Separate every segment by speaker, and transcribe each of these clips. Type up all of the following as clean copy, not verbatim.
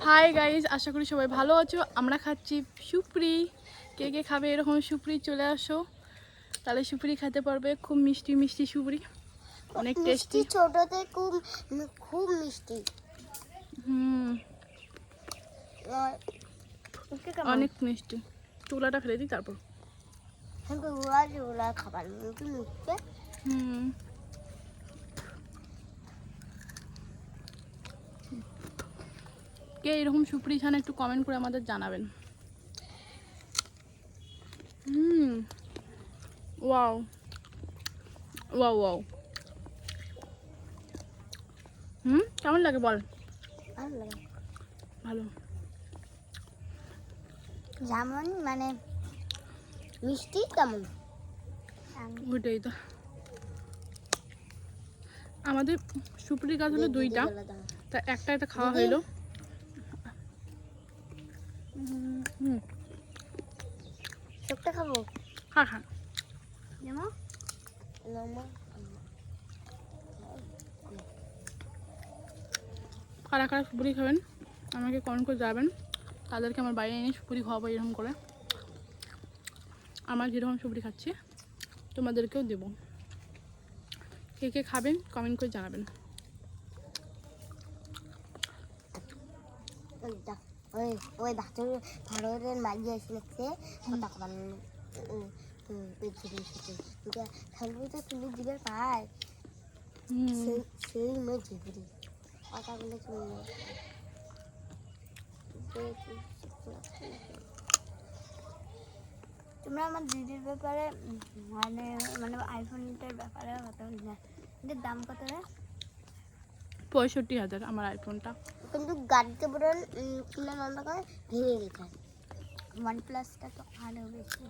Speaker 1: Hi guys, আশা করি সবাই ভালো আছো। আমরা খাচ্ছি সুপরি। কে কে খাবে এরকম সুপরি চলে আসো, তাহলে সুপরি খেতে পারবে। খুব মিষ্টি মিষ্টি সুপরি, অনেক টেস্টি।
Speaker 2: ছোটতে খুব খুব মিষ্টি।
Speaker 1: অনেক মিষ্টি। চুলাটা ফেলে দিই তারপর।
Speaker 2: খাবার
Speaker 1: কে এরকম সুপরি খান একটু কমেন্ট করে আমাদের জানাবেন। Wow wow wow. কেমন লাগে বল? ভালো।
Speaker 2: যেমন মানে মিষ্টি তেমন।
Speaker 1: ওইটাই তো। আমাদের সুপরি গাছ হলো 2টা, তা একটা খাওয়া হইলো।
Speaker 2: সবটা খাবো।
Speaker 1: হ্যাঁ হ্যাঁ। কারা কারা সুপুরি খাবেন আমাকে কমেন্ট করে যাবেন, তাদেরকে আমার বাইরে এনে সুপুরি খাওয়াবো এরকম করে। আমার যেরকম সুপুরি খাচ্ছি তোমাদেরকেও দেবো। কে কে খাবেন কমেন্ট করে জানাবেন।
Speaker 2: ওই ভারতের মাঝে এসেছে কথা বানানো তুলে দিবে পায় সেই মেয়ে ঝিগুড়ি কথাগুলো শুনলো। তোমরা আমার দিদির ব্যাপারে মানে মানে আইফোনটার ব্যাপারে কথা বলি না, এটার দাম কত রে?
Speaker 1: 65,000 আমার আইফোনটা।
Speaker 2: কিন্তু গাড়িতে পুরো কিনা নন্দ করে ভেঙে গেছে। OnePlus-টা তো আরও বেশি।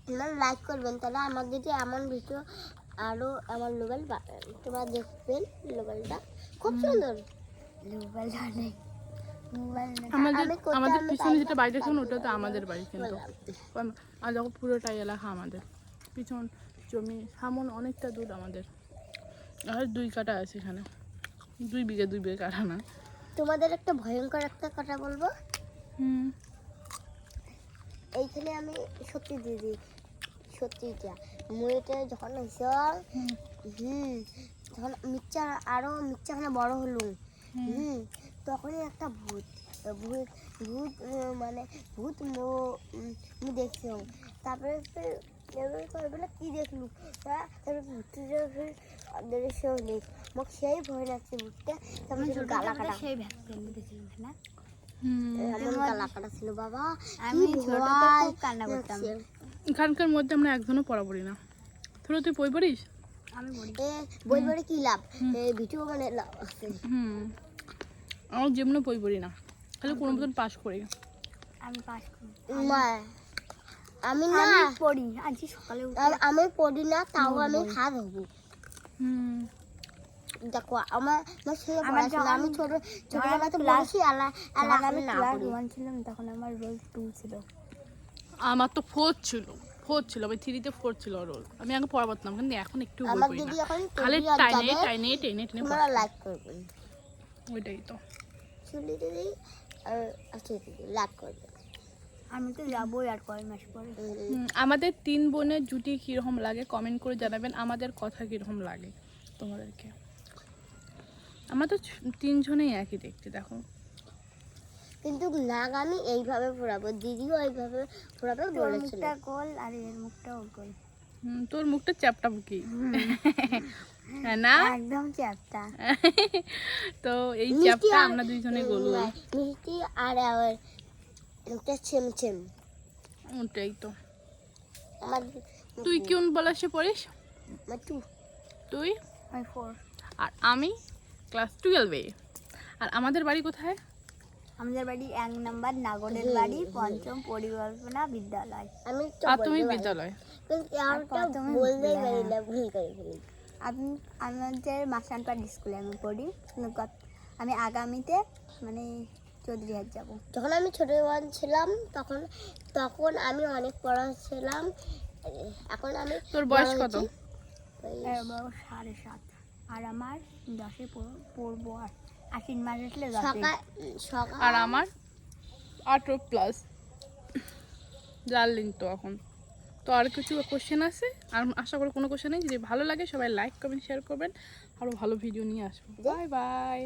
Speaker 2: আপনারা লাইক করবেন, তাহলে আমার যদি এমন ভিডিও আরও আমার মোবাইল তোমরা দেখবেন। মোবাইলটা খুব সুন্দর। মোবাইলটা নেই,
Speaker 1: আমাদের পিছনে যেটা বাড়ি দেখুন ওটা তো আমাদের বাড়ি, কিন্তু আর দেখো পুরোটাই এলাকা আমাদের। পিছন জমি সামন অনেকটা দূর আমাদের। আর 2 কাঠা আছে এখানে, 2 বিঘা কাঠা না।
Speaker 2: তোমাদের একটা ভয়ঙ্কর একটা কথা বলবো। এইখানে আমি সত্যি দিদি সত্যিটা মুড়িটা যখন হয়েছে যখন মির্চাখানে বড় হলো তখনই একটা ভূত ভূত ভূত মানে ভূত আমি দেখছিলাম। তারপরে বলে কি দেখলু, তারপরে ভূতের মোক সেই ভয় লাগছে ভূতটা। তারপরে গালা কাটা সেই না গালা কাটা ছিল বাবা। আমি ছোটতে খুব কান্না করতাম।
Speaker 1: এখানকার মধ্যে আমরা একজনও পড়া পড়ি না। তোরা তুই বই পড়িস?
Speaker 2: আমি বই পড়ে কি লাভ? ভিডিও মানে লাভ আছে।
Speaker 1: আমার যেমন বই পড়ি না, খালি কোনো মতন পাস করি।
Speaker 2: আমি পাস করি আমি না পড়ি। আজ সকালে আমি পড়ি না, তাও আমি হাত হব। দেখো আমার আমি ছোটবেলাতে পড়েছি। আমি ক্লাস 1 ছিলাম তখন আমার রোল 2 ছিল।
Speaker 1: আমার তো 4 ছিল, আমি 3-তে 4 ছিল রোল। আমি আগে পড়া পারতাম, কিন্তু এখন একটু বই পড়ি না, খালি টাইনে
Speaker 2: তোমরা লাইক করবেন।
Speaker 1: ওইটাই তো।
Speaker 2: চলি দিদি আর আচ্ছা দিদি লাইক করবেন। আমি তো যাবোই আর কয় মাস পরে।
Speaker 1: আমাদের 3 বোনের জুটি কীরকম লাগে কমেন্ট করে জানাবেন। আমাদের কথা কীরকম লাগে তোমাদেরকে। আমরা তো 3 জনেই একই দেখতে দেখো।
Speaker 2: কিন্তু নাক আমি এইভাবে ফোড়াবো, দিদিও এইভাবে ফোড়াবে বলেছিল। মুখটা গোল আর এর মুখটাও গোল।
Speaker 1: তোর মুখটা চ্যাপটা বুকি না,
Speaker 2: একদম চ্যাপটা।
Speaker 1: তো এই চ্যাপটা আমরা 2 জনে গোল গোল।
Speaker 2: মিষ্টি আর মুখটা ছেমছেম।
Speaker 1: ওটাই তো।
Speaker 2: আমার
Speaker 1: তুই কোন ক্লাসে পড়িস?
Speaker 2: 2।
Speaker 1: তুই?
Speaker 2: আমি 4।
Speaker 1: আর আমি ক্লাস 12-এ। আর আমাদের বাড়ি কোথায়?
Speaker 2: আমাদের বাড়ি 1 নম্বর নাগরের বাড়ি, 5ম পরিকল্পনা বিদ্যালয়। আমি
Speaker 1: আর তুমি বিদ্যালয়?
Speaker 2: আমি আমাদের মাসানপাড় স্কুলে আমি পড়ি। আমি আগামীতে মানে চৌধুরীহাট যাব। যখন আমি ছোট ছিলাম তখন আমি অনেক পড়া ছিলাম। এখন আমি
Speaker 1: তোর বয়স কত?
Speaker 2: 7.5। আর আমার 10-এ পড়বো আর
Speaker 3: আশ্বিন মাস আসলে
Speaker 2: সকাল সকাল
Speaker 1: আর আমার 18+। জানলেন তো এখন। তো আর কিছু কোশ্চেন আছে? আর আশা করি কোনো কোশ্চেন নেই। যদি ভালো লাগে সবাই লাইক কমেন্ট শেয়ার করবেন, আরও ভালো ভিডিও নিয়ে আসবো। Bye bye.